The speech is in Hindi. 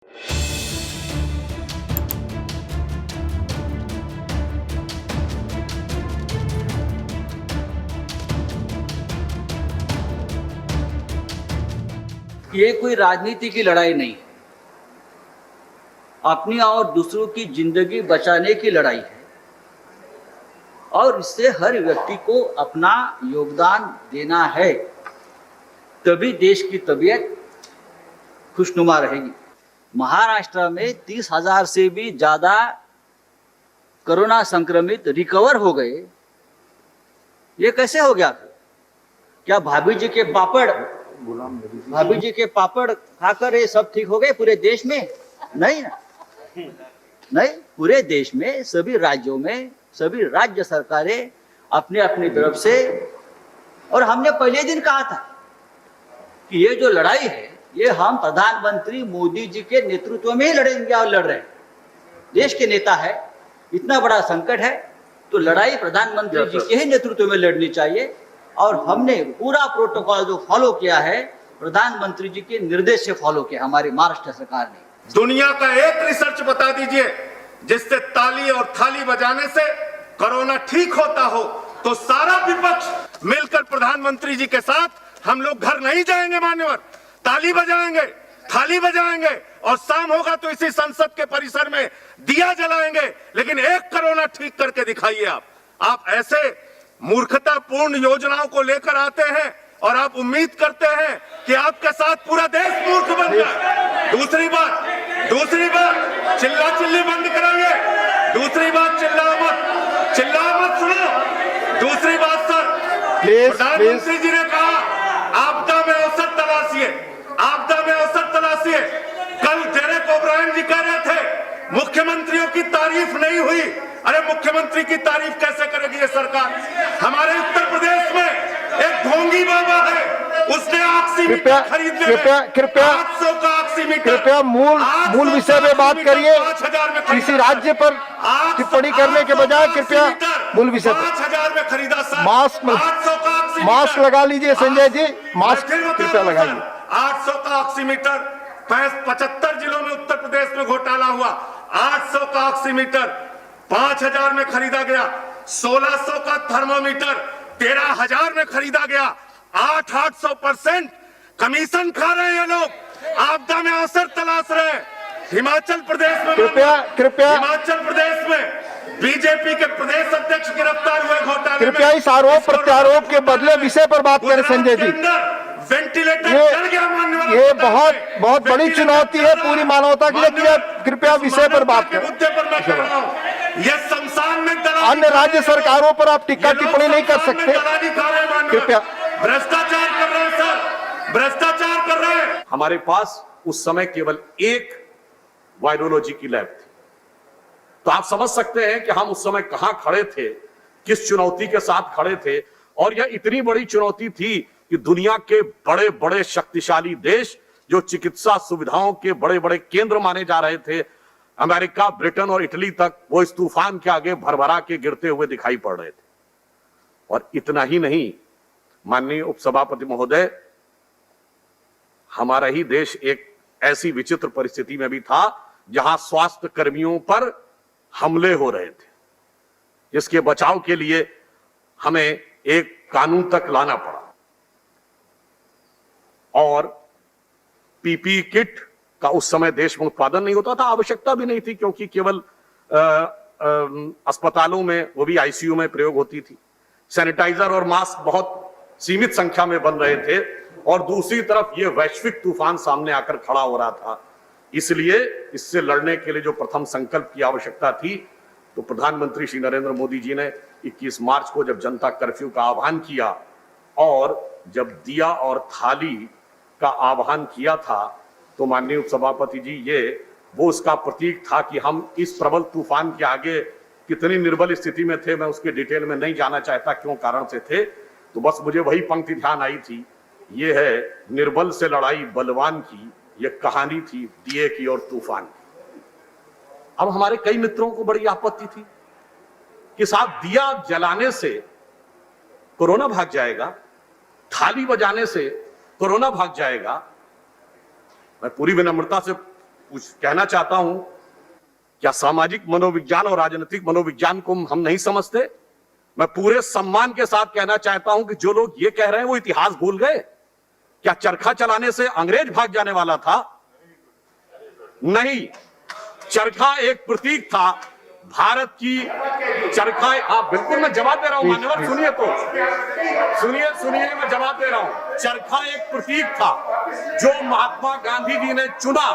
ये कोई राजनीति की लड़ाई नहीं, अपनी और दूसरों की जिंदगी बचाने की लड़ाई है और इससे हर व्यक्ति को अपना योगदान देना है, तभी देश की तबीयत खुशनुमा रहेगी। महाराष्ट्र में 30,000 से भी ज़्यादा कोरोना संक्रमित रिकवर हो गए। ये कैसे हो गया? क्या भाभी जी के पापड़ खाकर ये सब ठीक हो गए पूरे देश में? नहीं ना, नहीं। पूरे देश में सभी राज्यों में सभी राज्य सरकारें अपने अपनी तरफ से, और हमने पहले दिन कहा था कि ये जो लड़ाई है ये हम प्रधानमंत्री मोदी जी के नेतृत्व में ही लड़ेंगे और लड़ रहे हैं। देश के नेता है, इतना बड़ा संकट है तो लड़ाई प्रधानमंत्री जी के ही नेतृत्व में लड़नी चाहिए। और हमने पूरा प्रोटोकॉल जो फॉलो किया है प्रधानमंत्री जी के निर्देश से फॉलो किया हमारी महाराष्ट्र सरकार ने। दुनिया का एक रिसर्च बता दीजिए जिससे ताली और थाली बजाने से कोरोना ठीक होता हो। तो सारा विपक्ष मिलकर प्रधानमंत्री जी के साथ हम लोग घर नहीं जाएंगे मान्यवर, ताली बजाएंगे, थाली बजाएंगे और शाम होगा तो इसी संसद के परिसर में दिया जलाएंगे। लेकिन एक कोरोना ठीक करके दिखाइए आप ऐसे मूर्खतापूर्ण योजनाओं को लेकर आते हैं और आप उम्मीद करते हैं कि आपके साथ पूरा देश मूर्ख बन जाए। दूसरी बात चिल्ला चिल्ली बंद कराइए। दूसरी बात चिल्ला मत सुनो। दूसरी बात सर, प्रधानमंत्री जी ने कहा आपदा में औसत तलाशिए। कल डेरेक ओब्रायन जी कह रहे थे मुख्यमंत्रियों की तारीफ नहीं हुई। अरे मुख्यमंत्री की तारीफ कैसे करेगी ये सरकार? हमारे उत्तर प्रदेश में एक ढोंगी बाबा है, उसने ऑक्सीमीटर खरीदने में कृपया 800 का ऑक्सीमीटर। कृपया मूल विषय में बात करिए। किसी राज्य पर टिप्पणी करने के बजाय कृपया मूल विषय पर। 5,000 में खरीदा सर। मास्क लगा लीजिए संजय जी, मास्क कृपया लगाइए। 800 का ऑक्सीमीटर 75 जिलों में उत्तर प्रदेश में घोटाला हुआ। 800 का ऑक्सीमीटर 5,000 में खरीदा गया। 1,600 का थर्मोमीटर 13,000 में खरीदा गया। 800% कमीशन खा रहे हैं ये लोग, आपदा में अवसर तलाश रहे हैं। हिमाचल प्रदेश में हिमाचल प्रदेश में बीजेपी के प्रदेश अध्यक्ष गिरफ्तार हुए घोटाले में। कृपया इस आरोप प्रत्यारोप के बदले विषय पर बात करें संजय जी। वेंटिलेटर चल गया माननीय। ये बहुत बड़ी चुनौती है पूरी मानवता के लिए। कृपया विषय पर बात करें। मुद्दे पर मैं कह रहा हूं, ये शमशान में अन्य राज्य सरकारों पर आप टीका टिप्पणी नहीं कर सकते। कृपया। भ्रष्टाचार कर रहे हैं सर, भ्रष्टाचार कर रहे हैं। हमारे पास उस समय केवल एक वायरोलॉजी की लैब थी, तो आप समझ सकते हैं कि हम उस समय कहां खड़े थे, किस चुनौती के साथ खड़े थे। और यह इतनी बड़ी चुनौती थी कि दुनिया के बड़े बड़े शक्तिशाली देश जो चिकित्सा सुविधाओं के बड़े बड़े केंद्र माने जा रहे थे, अमेरिका, ब्रिटेन और इटली तक, वो इस तूफान के आगे भरभरा के गिरते हुए दिखाई पड़ रहे थे। और इतना ही नहीं माननीय उपसभापति महोदय, हमारा ही देश एक ऐसी विचित्र परिस्थिति में भी था जहां स्वास्थ्य कर्मियों पर हमले हो रहे थे, जिसके बचाव के लिए हमें एक कानून तक लाना पड़ा। और पीपीई किट का उस समय देश में उत्पादन नहीं होता था, आवश्यकता भी नहीं थी, क्योंकि केवल अस्पतालों में, वो भी आईसीयू में प्रयोग होती थी। सैनिटाइजर और मास्क बहुत सीमित संख्या में बन रहे थे और दूसरी तरफ ये वैश्विक तूफान सामने आकर खड़ा हो रहा था। इसलिए इससे लड़ने के लिए जो प्रथम संकल्प की आवश्यकता थी, तो प्रधानमंत्री श्री नरेंद्र मोदी जी ने 21 मार्च को जब जनता कर्फ्यू का आह्वान किया और जब दिया और थाली का आह्वान किया था, तो माननीय उपसभापति जी, ये वो उसका प्रतीक था कि हम इस प्रबल तूफान के आगे कितनी निर्बल स्थिति में थे। मैं उसके डिटेल में नहीं जाना चाहता क्यों कारण से थे, तो बस मुझे वही पंक्ति ध्यान आई थी, ये है निर्बल से लड़ाई बलवान की, ये कहानी थी दिए की और तूफान की। अब हमारे कई मित्रों को बड़ी आपत्ति थी कि साहब दिया जलाने से कोरोना भाग जाएगा, थाली बजाने से कोरोना भाग जाएगा। मैं पूरी विनम्रता से कुछ कहना चाहता हूं, क्या सामाजिक मनोविज्ञान और राजनीतिक मनोविज्ञान को हम नहीं समझते? मैं पूरे सम्मान के साथ कहना चाहता हूं कि जो लोग ये कह रहे हैं वो इतिहास भूल गए। क्या चरखा चलाने से अंग्रेज भाग जाने वाला था? नहीं, चरखा एक प्रतीक था भारत की। चरखा, आप बिल्कुल, मैं जवाब दे रहा हूं मान्यवर, सुनिए तो, सुनिए मैं जवाब दे रहा हूं। चरखा एक प्रतीक था जो महात्मा गांधी जी ने चुना